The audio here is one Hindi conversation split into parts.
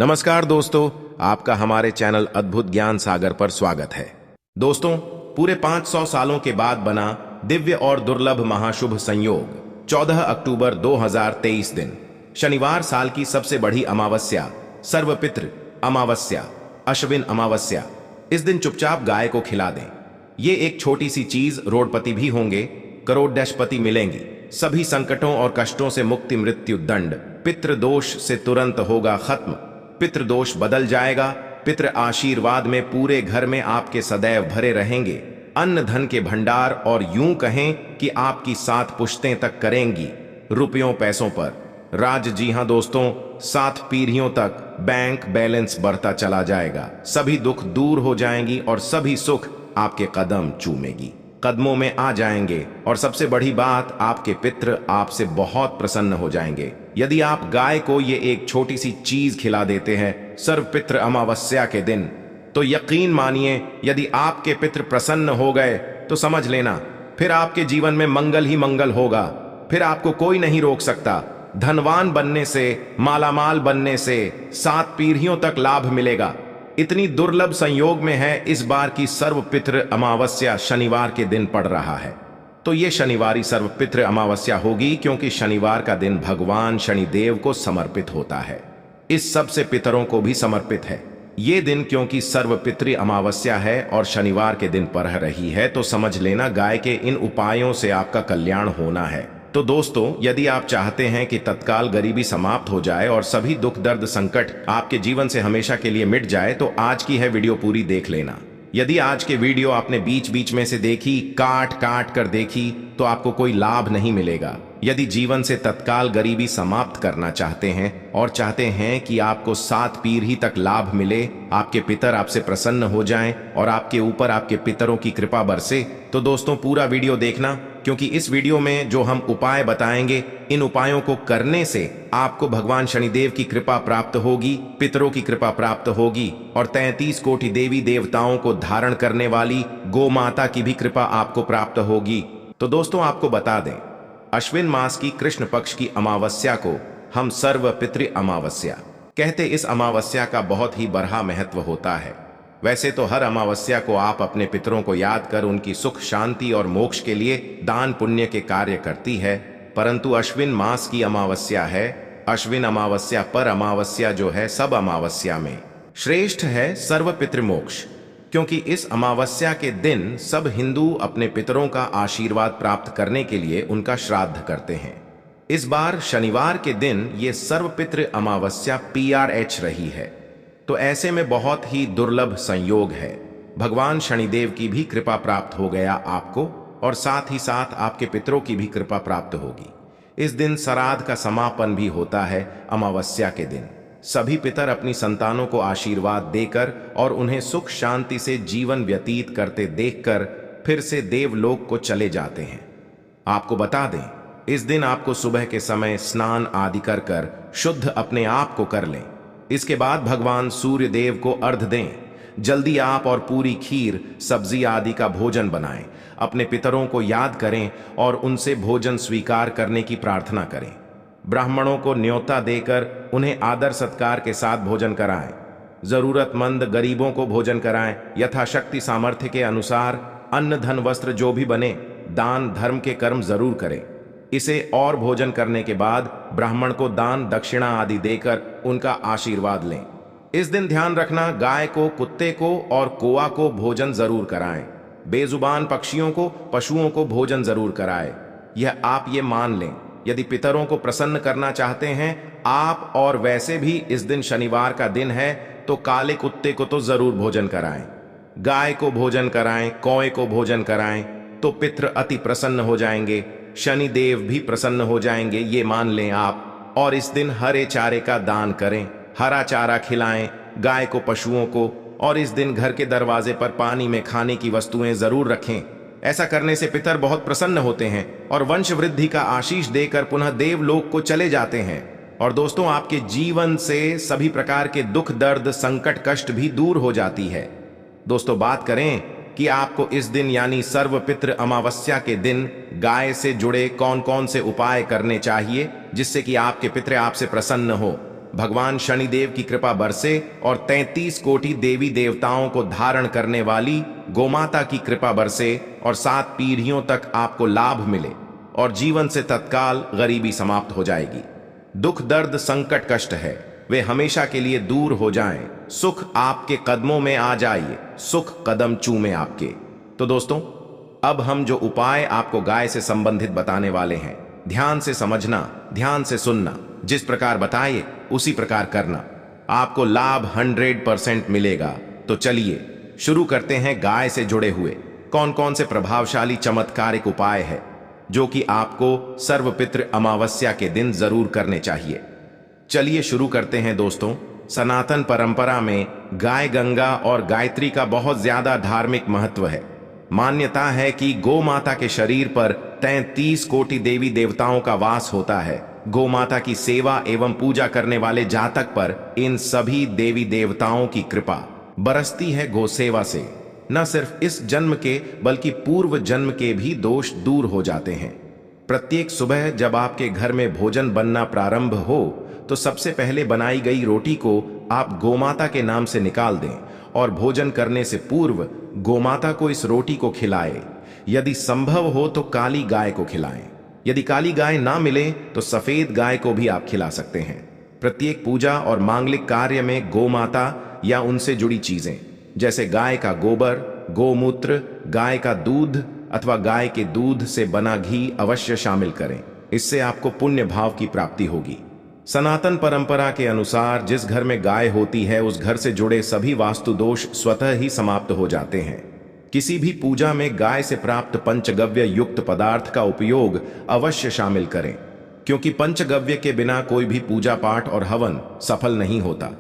नमस्कार दोस्तों, आपका हमारे चैनल अद्भुत ज्ञान सागर पर स्वागत है। दोस्तों, पूरे 500 सालों के बाद बना दिव्य और दुर्लभ महाशुभ संयोग 14 अक्टूबर 2023 दिन शनिवार साल की सबसे बड़ी अमावस्या सर्वपितृ अमावस्या अश्विन अमावस्या। इस दिन चुपचाप गाय को खिला दें। ये एक छोटी सी चीज रोडपति भी होंगे, करोड़पति मिलेंगी, सभी संकटों और कष्टों से मुक्ति, मृत्यु दंड, पितृदोष से तुरंत होगा खत्म, पितृदोष बदल जाएगा, पितृ आशीर्वाद में पूरे घर में आपके सदैव भरे रहेंगे, अन्न धन के भंडार, और यूं कहें कि आपकी 7 पुश्तें तक करेंगी रुपयों पैसों पर राज। जी हां दोस्तों, 7 पीढ़ियों तक बैंक बैलेंस बढ़ता चला जाएगा, सभी दुख दूर हो जाएंगी और सभी सुख आपके कदम चूमेगी, कदमों में आ जाएंगे। और सबसे बड़ी बात, आपके पितृ आपसे बहुत प्रसन्न हो जाएंगे यदि आप गाय को ये एक छोटी सी चीज खिला देते हैं सर्वपितृ अमावस्या के दिन। तो यकीन मानिए, यदि आपके पितृ प्रसन्न हो गए तो समझ लेना फिर आपके जीवन में मंगल ही मंगल होगा। फिर आपको कोई नहीं रोक सकता। धनवान बनने से, मालामाल बनने से 7 पीढ़ियों तक लाभ मिलेगा। इतनी दुर्लभ संयोग में है इस बार की सर्वपितृ अमावस्या शनिवार के दिन पड़ रहा है। तो ये शनिवारी सर्वपितृ अमावस्या होगी क्योंकि शनिवार का दिन भगवान शनिदेव को समर्पित होता है। इस सबसे पितरों को भी समर्पित है ये दिन, क्योंकि सर्वपितृ अमावस्या है और शनिवार के दिन पड़ रही है। तो समझ लेना, गाय के इन उपायों से आपका कल्याण होना है। तो दोस्तों, यदि आप चाहते हैं कि तत्काल गरीबी समाप्त हो जाए और सभी दुख दर्द संकट आपके जीवन से हमेशा के लिए मिट जाए, तो आज की है वीडियो पूरी देख लेना। यदि आज के वीडियो आपने बीच बीच में से देखी, काट काट कर देखी, तो आपको कोई लाभ नहीं मिलेगा। यदि जीवन से तत्काल गरीबी समाप्त करना चाहते हैं और चाहते हैं कि आपको 7 पीढ़ी तक लाभ मिले, आपके पितर आपसे प्रसन्न हो जाएं और आपके ऊपर आपके पितरों की कृपा बरसे, तो दोस्तों पूरा वीडियो देखना, क्योंकि इस वीडियो में जो हम उपाय बताएंगे, इन उपायों को करने से आपको भगवान शनिदेव की कृपा प्राप्त होगी, पितरों की कृपा प्राप्त होगी और 33 कोटि देवी देवताओं को धारण करने वाली गौ माता की भी कृपा आपको प्राप्त होगी। तो दोस्तों, आपको बता दें, अश्विन मास की कृष्ण पक्ष की अमावस्या को हम सर्वपितृ अमावस्या कहते। इस अमावस्या का बहुत ही बड़ा महत्व होता है। वैसे तो हर अमावस्या को आप अपने पितरों को याद कर उनकी सुख शांति और मोक्ष के लिए दान पुण्य के कार्य करती है, परंतु अश्विन मास की अमावस्या है। अश्विन अमावस्या पर अमावस्या जो है सब अमावस्या में श्रेष्ठ है सर्वपितृ मोक्ष, क्योंकि इस अमावस्या के दिन सब हिंदू अपने पितरों का आशीर्वाद प्राप्त करने के लिए उनका श्राद्ध करते हैं। इस बार शनिवार के दिन ये सर्वपितृ अमावस्या PRH रही है, तो ऐसे में बहुत ही दुर्लभ संयोग है। भगवान शनिदेव की भी कृपा प्राप्त हो गया आपको, और साथ ही साथ आपके पितरों की भी कृपा प्राप्त होगी। इस दिन श्राद्ध का समापन भी होता है। अमावस्या के दिन सभी पितर अपनी संतानों को आशीर्वाद देकर और उन्हें सुख शांति से जीवन व्यतीत करते देखकर फिर से देवलोक को चले जाते हैं। आपको बता दें, इस दिन आपको सुबह के समय स्नान आदि कर शुद्ध अपने आप को कर लें। इसके बाद भगवान सूर्य देव को अर्घ्य दें। जल्दी आप और पूरी खीर सब्जी आदि का भोजन बनाएं। अपने पितरों को याद करें और उनसे भोजन स्वीकार करने की प्रार्थना करें। ब्राह्मणों को न्योता देकर उन्हें आदर सत्कार के साथ भोजन कराएं। जरूरतमंद गरीबों को भोजन कराएं। यथाशक्ति सामर्थ्य के अनुसार अन्न धन वस्त्र जो भी बने, दान धर्म के कर्म जरूर करें। इसे और भोजन करने के बाद ब्राह्मण को दान दक्षिणा आदि देकर उनका आशीर्वाद लें। इस दिन ध्यान रखना, गाय को, कुत्ते को और कौआ को भोजन जरूर कराएं। बेजुबान पक्षियों को, पशुओं को भोजन जरूर कराएं। यह आप ये मान लें, यदि पितरों को प्रसन्न करना चाहते हैं आप, और वैसे भी इस दिन शनिवार का दिन है, तो काले कुत्ते को तो जरूर भोजन कराएं, गाय को भोजन कराएं, कौए को भोजन कराएं, तो पितृ अति प्रसन्न हो जाएंगे, शनिदेव भी प्रसन्न हो जाएंगे, ये मान लें आप। और इस दिन हरे चारे का दान करें, हरा चारा खिलाएं गाय को, पशुओं को, और इस दिन घर के दरवाजे पर पानी में खाने की वस्तुएं जरूर रखें। ऐसा करने से पितर बहुत प्रसन्न होते हैं और वंश वृद्धि का आशीष देकर पुनः देवलोक को चले जाते हैं। और दोस्तों, आपके जीवन से सभी प्रकार के दुख दर्द संकट कष्ट भी दूर हो जाती है। दोस्तों, बात करें कि आपको इस दिन यानी सर्वपितृ अमावस्या के दिन गाय से जुड़े कौन कौन से उपाय करने चाहिए जिससे कि आपके पितृ आपसे प्रसन्न हो। भगवान शनिदेव की कृपा बरसे और 33 कोटि देवी देवताओं को धारण करने वाली गोमाता की कृपा बरसे और 7 पीढ़ियों तक आपको लाभ मिले और जीवन से तत्काल गरीबी समाप्त हो जाएगी। दुख दर्द संकट कष्ट है वे हमेशा के लिए दूर हो जाएं। सुख आपके कदमों में आ जाइए, सुख कदम चूमे आपके। तो दोस्तों, अब हम जो उपाय आपको गाय से संबंधित बताने वाले हैं, ध्यान से समझना, ध्यान से सुनना, जिस प्रकार बताए उसी प्रकार करना, आपको लाभ 100% मिलेगा। तो चलिए शुरू करते हैं गाय से जुड़े हुए कौन कौन से प्रभावशाली चमत्कारिक उपाय है जो कि आपको सर्वपितृ अमावस्या के दिन जरूर करने चाहिए। चलिए शुरू करते हैं दोस्तों। सनातन परंपरा में गाय गंगा और गायत्री का बहुत ज्यादा धार्मिक महत्व है। मान्यता है कि गौ माता के शरीर पर 33 कोटि देवी देवताओं का वास होता है। गौ माता की सेवा एवं पूजा करने वाले जातक पर इन सभी देवी देवताओं की कृपा बरसती है। गौ सेवा से न सिर्फ इस जन्म के बल्कि पूर्व जन्म के भी दोष दूर हो जाते हैं। प्रत्येक सुबह जब आपके घर में भोजन बनना प्रारंभ हो तो सबसे पहले बनाई गई रोटी को आप गोमाता के नाम से निकाल दें और भोजन करने से पूर्व गोमाता को इस रोटी को खिलाएं। यदि संभव हो तो काली गाय को खिलाएं। यदि काली गाय ना मिले तो सफेद गाय को भी आप खिला सकते हैं। प्रत्येक पूजा और मांगलिक कार्य में गोमाता या उनसे जुड़ी चीजें जैसे गाय का गोबर, गोमूत्र, गाय का दूध अथवा गाय के दूध से बना घी अवश्य शामिल करें। इससे आपको पुण्य भाव की प्राप्ति होगी। सनातन परंपरा के अनुसार जिस घर में गाय होती है उस घर से जुड़े सभी वास्तु दोष स्वतः ही समाप्त हो जाते हैं। किसी भी पूजा में गाय से प्राप्त पंचगव्य युक्त पदार्थ का उपयोग अवश्य शामिल करें, क्योंकि पंचगव्य के बिना कोई भी पूजा पाठ और हवन सफल नहीं होता।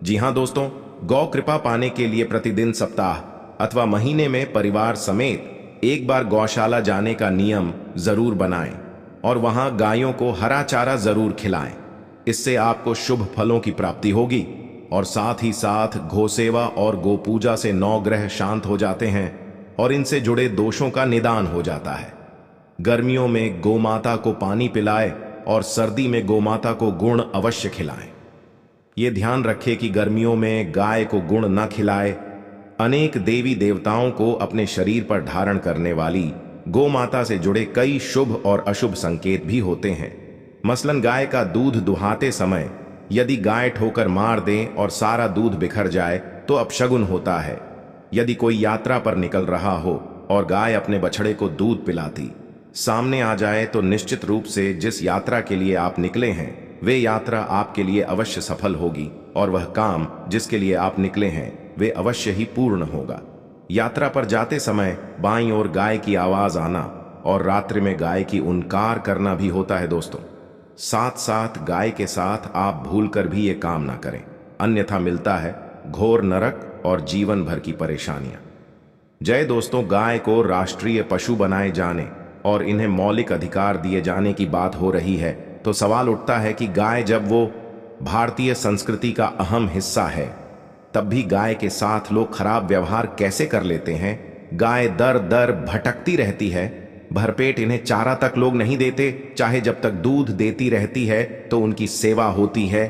जी हां दोस्तों, गौ कृपा पाने के लिए प्रतिदिन, सप्ताह अथवा महीने में परिवार समेत एक बार गौशाला जाने का नियम जरूर बनाएं और वहां गायों को हरा चारा जरूर खिलाएं। इससे आपको शुभ फलों की प्राप्ति होगी और साथ ही साथ गौसेवा और गोपूजा से 9 ग्रह शांत हो जाते हैं और इनसे जुड़े दोषों का निदान हो जाता है। गर्मियों में गोमाता को पानी पिलाएं और सर्दी में गोमाता को गुड़ अवश्य खिलाएं। ये ध्यान रखें कि गर्मियों में गाय को गुड़ न खिलाए। अनेक देवी देवताओं को अपने शरीर पर धारण करने वाली गोमाता से जुड़े कई शुभ और अशुभ संकेत भी होते हैं। मसलन गाय का दूध दुहाते समय यदि गाय ठोकर मार दे और सारा दूध बिखर जाए तो अपशगुन होता है। यदि कोई यात्रा पर निकल रहा हो और गाय अपने बछड़े को दूध पिलाती सामने आ जाए तो निश्चित रूप से जिस यात्रा के लिए आप निकले हैं वे यात्रा आपके लिए अवश्य सफल होगी और वह काम जिसके लिए आप निकले हैं वे अवश्य ही पूर्ण होगा। यात्रा पर जाते समय बाईं ओर गाय की आवाज आना और रात्रि में गाय की उनकार करना भी होता है दोस्तों। साथ साथ गाय के साथ आप भूलकर भी ये काम ना करें, अन्यथा मिलता है घोर नरक और जीवन भर की परेशानियां। जय दोस्तों, गाय को राष्ट्रीय पशु बनाए जाने और इन्हें मौलिक अधिकार दिए जाने की बात हो रही है तो सवाल उठता है कि गाय जब वो भारतीय संस्कृति का अहम हिस्सा है तब भी गाय के साथ लोग खराब व्यवहार कैसे कर लेते हैं। गाय दर दर भटकती रहती है, भरपेट इन्हें चारा तक लोग नहीं देते, चाहे जब तक दूध देती रहती है तो उनकी सेवा होती है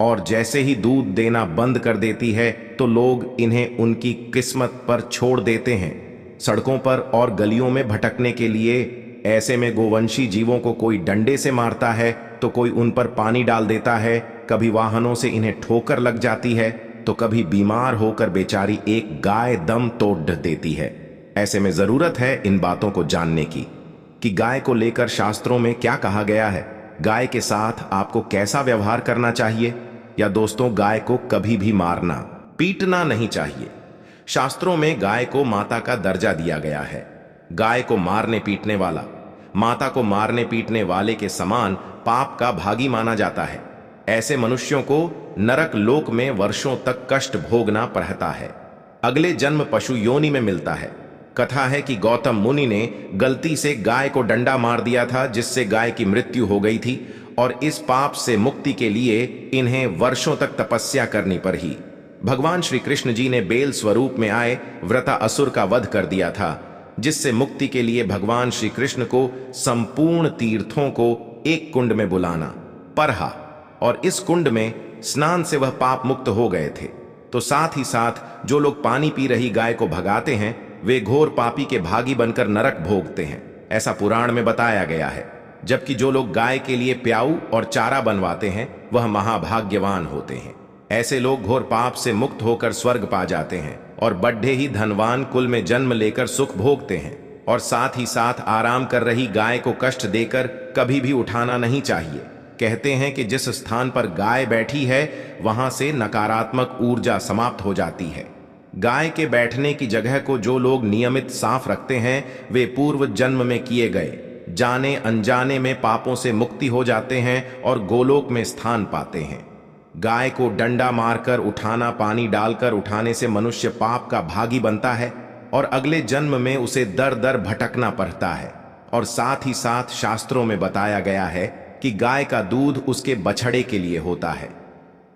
और जैसे ही दूध देना बंद कर देती है तो लोग इन्हें उनकी किस्मत पर छोड़ देते हैं, सड़कों पर और गलियों में भटकने के लिए। ऐसे में गोवंशी जीवों को कोई डंडे से मारता है तो कोई उन पर पानी डाल देता है, कभी वाहनों से इन्हें ठोकर लग जाती है तो कभी बीमार होकर बेचारी एक गाय दम तोड़ देती है। ऐसे में जरूरत है इन बातों को जानने की कि गाय को लेकर शास्त्रों में क्या कहा गया है, गाय के साथ आपको कैसा व्यवहार करना चाहिए। या दोस्तों, गाय को कभी भी मारना पीटना नहीं चाहिए। शास्त्रों में गाय को माता का दर्जा दिया गया है। गाय को मारने पीटने वाला माता को मारने पीटने वाले के समान पाप का भागी माना जाता है। ऐसे मनुष्यों को नरक लोक में वर्षों तक कष्ट भोगना पड़ता है। अगले जन्म पशु योनि में मिलता है। कथा है कि गौतम मुनि ने गलती से गाय को डंडा मार दिया था जिससे गाय की मृत्यु हो गई थी और इस पाप से मुक्ति के लिए इन्हें वर्षों तक तपस्या करनी पड़ी। भगवान श्री कृष्ण जी ने बेल स्वरूप में आए वृत्रासुर का वध कर दिया था, जिससे मुक्ति के लिए भगवान श्री कृष्ण को संपूर्ण तीर्थों को एक कुंड में बुलाना पड़ा और इस कुंड में स्नान से वह पाप मुक्त हो गए थे। तो साथ ही साथ जो लोग पानी पी रही गाय को भगाते हैं वे घोर पापी के भागी बनकर नरक भोगते हैं, ऐसा पुराण में बताया गया है। जबकि जो लोग गाय के लिए प्याऊ और चारा बनवाते हैं वह महाभाग्यवान होते हैं। ऐसे लोग घोर पाप से मुक्त होकर स्वर्ग पा जाते हैं और बड्ढे ही धनवान कुल में जन्म लेकर सुख भोगते हैं। और साथ ही साथ आराम कर रही गाय को कष्ट देकर कभी भी उठाना नहीं चाहिए। कहते हैं कि जिस स्थान पर गाय बैठी है वहां से नकारात्मक ऊर्जा समाप्त हो जाती है। गाय के बैठने की जगह को जो लोग नियमित साफ रखते हैं वे पूर्व जन्म में किए गए जाने अनजाने में पापों से मुक्ति हो जाते हैं और गोलोक में स्थान पाते हैं। गाय को डंडा मारकर उठाना, पानी डालकर उठाने से मनुष्य पाप का भागी बनता है और अगले जन्म में उसे दर दर भटकना पड़ता है। और साथ ही साथ शास्त्रों में बताया गया है कि गाय का दूध उसके बछड़े के लिए होता है।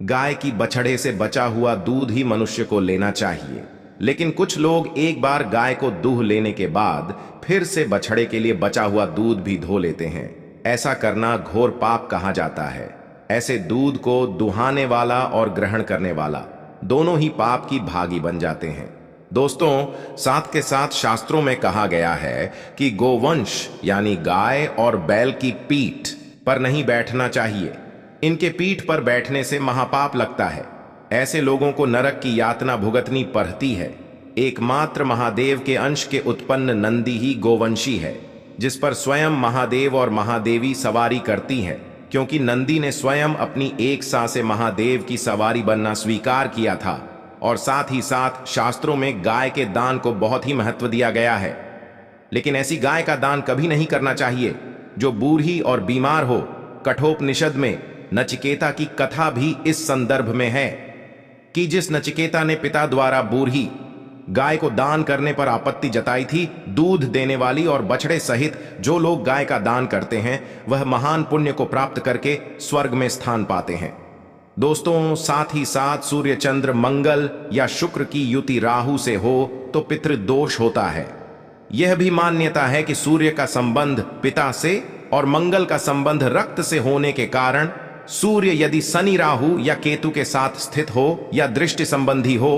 गाय की बछड़े से बचा हुआ दूध ही मनुष्य को लेना चाहिए। लेकिन कुछ लोग एक बार गाय को दूह लेने के बाद फिर से बछड़े के लिए बचा हुआ दूध भी धो लेते हैं। ऐसा करना घोर पाप कहा जाता है। ऐसे दूध को दुहाने वाला और ग्रहण करने वाला दोनों ही पाप की भागी बन जाते हैं। दोस्तों, साथ के साथ शास्त्रों में कहा गया है कि गोवंश यानी गाय और बैल की पीठ पर नहीं बैठना चाहिए। इनके पीठ पर बैठने से महापाप लगता है। ऐसे लोगों को नरक की यातना भुगतनी पड़ती है। एकमात्र महादेव के अंश के उत्पन्न नंदी ही गोवंशी है, जिस पर स्वयं महादेव और महादेवी सवारी करती है, क्योंकि नंदी ने स्वयं अपनी एक सा से महादेव की सवारी बनना स्वीकार किया था। और साथ ही साथ शास्त्रों में गाय के दान को बहुत ही महत्व दिया गया है। लेकिन ऐसी गाय का दान कभी नहीं करना चाहिए जो बूढ़ी और बीमार हो। कठोपनिषद में नचिकेता की कथा भी इस संदर्भ में है कि जिस नचिकेता ने पिता द्वारा बूढ़ी गाय को दान करने पर आपत्ति जताई थी, दूध देने वाली और बछड़े सहित जो लोग गाय का दान करते हैं वह महान पुण्य को प्राप्त करके स्वर्ग में स्थान पाते हैं। दोस्तों, साथ ही साथ सूर्य चंद्र मंगल या शुक्र की युति राहु से हो तो पितृदोष होता है। यह भी मान्यता है कि सूर्य का संबंध पिता से और मंगल का संबंध रक्त से होने के कारण सूर्य यदि शनि राहु या केतु के साथ स्थित हो या दृष्टि संबंधी हो,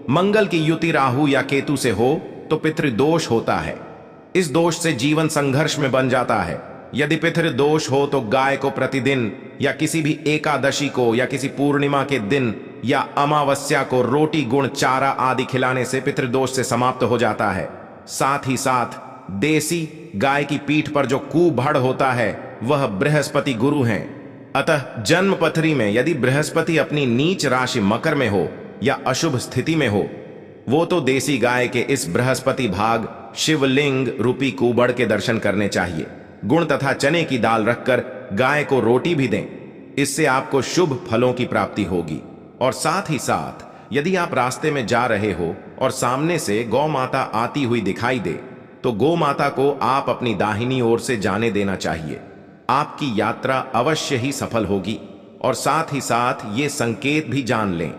मंगल की युति राहु या केतु से हो तो पितृदोष होता है। इस दोष से जीवन संघर्ष में बन जाता है। यदि पितृदोष हो तो गाय को प्रतिदिन या किसी भी एकादशी को या किसी पूर्णिमा के दिन या अमावस्या को रोटी गुण चारा आदि खिलाने से पितृदोष से समाप्त हो जाता है। साथ ही साथ देसी गाय की पीठ पर जो कुबड़ होता है वह बृहस्पति गुरु हैं। अतः जन्म पथरी में यदि बृहस्पति अपनी नीच राशि मकर में हो या अशुभ स्थिति में हो, वो तो देसी गाय के इस बृहस्पति भाग शिवलिंग रूपी कुबड़ के दर्शन करने चाहिए। गुण तथा चने की दाल रखकर गाय को रोटी भी दें, इससे आपको शुभ फलों की प्राप्ति होगी। और साथ ही साथ यदि आप रास्ते में जा रहे हो और सामने से गौ माता आती हुई दिखाई दे तो गौ माता को आप अपनी दाहिनी ओर से जाने देना चाहिए। आपकी यात्रा अवश्य ही सफल होगी। और साथ ही साथ ये संकेत भी जान लें,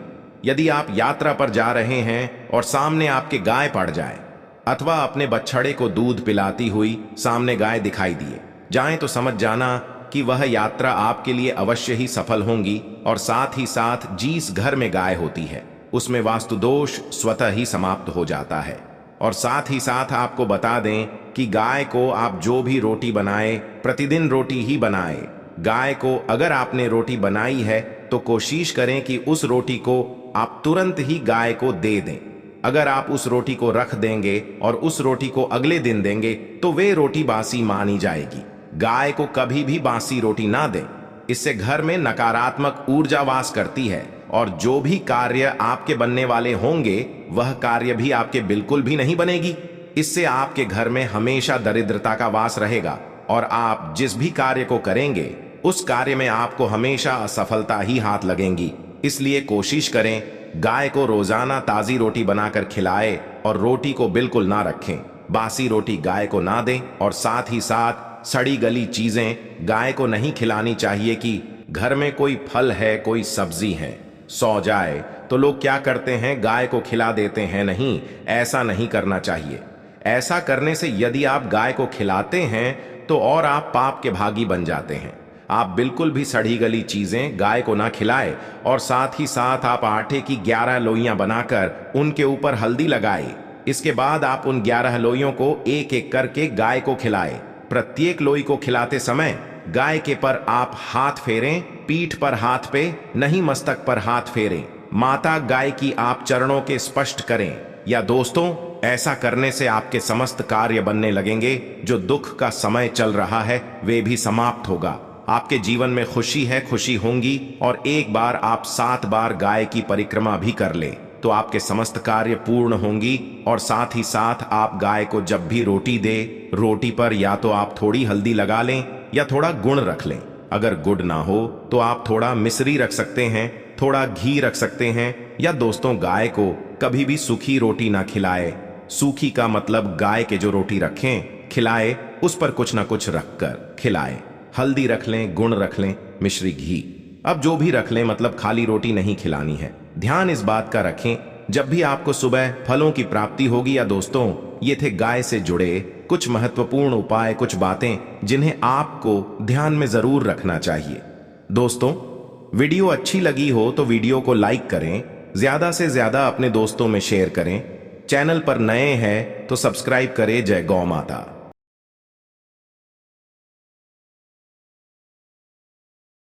यदि आप यात्रा पर जा रहे हैं और सामने आपके गाय पड़ जाए अथवा अपने बछड़े को दूध पिलाती हुई सामने गाय दिखाई दिए जाए तो समझ जाना कि वह यात्रा आपके लिए अवश्य ही सफल होंगी। और साथ ही साथ जिस घर में गाय होती है उसमें वास्तु दोष स्वतः ही समाप्त हो जाता है। और साथ ही साथ आपको बता दें कि गाय को आप जो भी रोटी बनाए प्रतिदिन रोटी ही बनाए। गाय को अगर आपने रोटी बनाई है तो कोशिश करें कि उस रोटी को आप तुरंत ही गाय को दे दें। अगर आप उस रोटी को रख देंगे और उस रोटी को अगले दिन देंगे तो वे रोटी बासी मानी जाएगी। गाय को कभी भी बासी रोटी ना दें, इससे घर में नकारात्मक ऊर्जा वास करती है और जो भी कार्य आपके बनने वाले होंगे वह कार्य भी आपके बिल्कुल भी नहीं बनेगी। इससे आपके घर में हमेशा दरिद्रता का वास रहेगा और आप जिस भी कार्य को करेंगे उस कार्य में आपको हमेशा असफलता ही हाथ लगेंगी। इसलिए कोशिश करें गाय को रोजाना ताजी रोटी बनाकर खिलाए और रोटी को बिल्कुल ना रखें। बासी रोटी गाय को ना दें और साथ ही साथ सड़ी गली चीजें गाय को नहीं खिलानी चाहिए कि घर में कोई फल है कोई सब्जी है सो जाए तो लोग क्या करते हैं गाय को खिला देते हैं। नहीं, ऐसा नहीं करना चाहिए। ऐसा करने से यदि आप गाय को खिलाते हैं तो और आप पाप के भागी बन जाते हैं। आप बिल्कुल भी सड़ी गली चीजें गाय को ना खिलाए और साथ ही साथ आप आटे की 11 लोइयां बनाकर उनके ऊपर हल्दी लगाए। इसके बाद आप उन 11 लोइयों को एक एक करके गाय को खिलाए। प्रत्येक लोई को खिलाते समय गाय के पर आप हाथ फेरें, पीठ पर हाथ पे नहीं, मस्तक पर हाथ फेरें। माता गाय की आप चरणों के स्पर्श करें। या दोस्तों, ऐसा करने से आपके समस्त कार्य बनने लगेंगे। जो दुख का समय चल रहा है वे भी समाप्त होगा। आपके जीवन में खुशी है, खुशी होंगी। और एक बार आप 7 बार गाय की परिक्रमा भी कर लें तो आपके समस्त कार्य पूर्ण होंगी। और साथ ही साथ आप गाय को जब भी रोटी दे, रोटी पर या तो आप थोड़ी हल्दी लगा लें या थोड़ा गुड़ रख लें। अगर गुड़ ना हो तो आप थोड़ा मिश्री रख सकते हैं, थोड़ा घी रख सकते हैं। या दोस्तों, गाय को कभी भी सूखी रोटी ना खिलाए। सूखी का मतलब गाय के जो रोटी रखें खिलाए उस पर कुछ ना कुछ रखकर खिलाए। हल्दी रख लें, गुड़ रख लें, मिश्री, घी, अब जो भी रख लें, मतलब खाली रोटी नहीं खिलानी है। ध्यान इस बात का रखें, जब भी आपको सुबह फलों की प्राप्ति होगी। या दोस्तों, ये थे गाय से जुड़े कुछ महत्वपूर्ण उपाय, कुछ बातें जिन्हें आपको ध्यान में जरूर रखना चाहिए। दोस्तों, वीडियो अच्छी लगी हो तो वीडियो को लाइक करें, ज्यादा से ज्यादा अपने दोस्तों में शेयर करें। चैनल पर नए हैं तो सब्सक्राइब करें। जय गौ माता।